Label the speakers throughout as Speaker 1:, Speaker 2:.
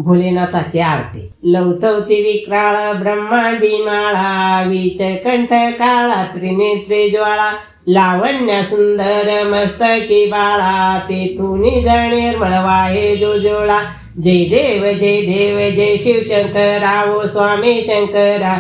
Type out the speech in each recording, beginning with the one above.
Speaker 1: भोलेनाथाची आरती लवतवती विक्राळ ब्रह्मांडी माळा विच कंठ काळा त्रिनेत्रे ज्वाळा लावण्या सुंदर मस्तकी बाळा तेथून निर्मळ वाहे जोजोळा जय देव जय शिवशंकरा ओ स्वामी शंकरा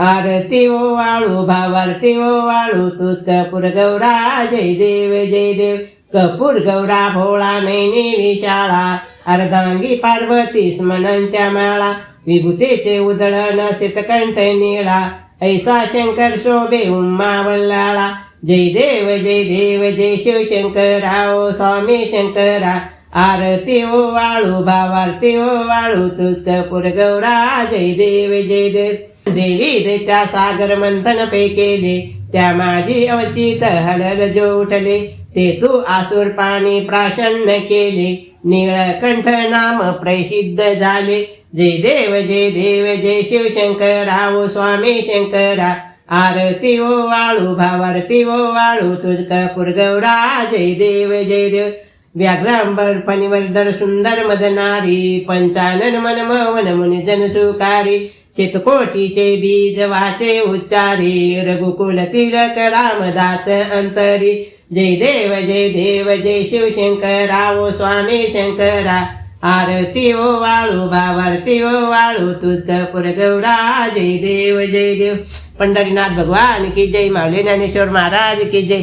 Speaker 1: आरती ओ वाळू भावारती ओ वाळू तुझ कपूर गौरा जय देव कपूर गौरा भोळा नैनी विशाळा अर्धांगी पार्वती स्मनांच्या माळा विभूतीचे उधळण सितकंठ निळा ऐसा शंकर शोभे उम्मा वल्लाळा जय देव जय शिवशंकरा ओ स्वामी शंकरा आरती ओ वाळू भावारती ओ वाळू तुझ कपूर गौरा जय देव देवी दैत्या सागर मंथन पे केले त्या माझी अवचित हलल जो उठले ते तू आसुर पाणी प्राशन्न केले नीळकंठ नाम प्रसिद्ध झाले जय देव जय शिवशंकरा ओ स्वामी शंकरा आरती ओ वाळू भावारती ओ वाळू तुझ कपूर गौरा जय देव व्याघ्रांबर फणिवर्धर सुंदर मदनारी पंचानन मनमोहन मुनी जन सुकारी चितकोटीचे बीज वाचे उच्चारी रघुकुल तिलक रामदास अंतरी जय देव जय शिवशंकरा ओ स्वामी शंकरा आरती ओ वाळू भावारती ओ वाळू तुझ कपूर गौरा जय देव पंढरीनाथ भगवान की जय माऊली ज्ञानेश्वर महाराज की जय।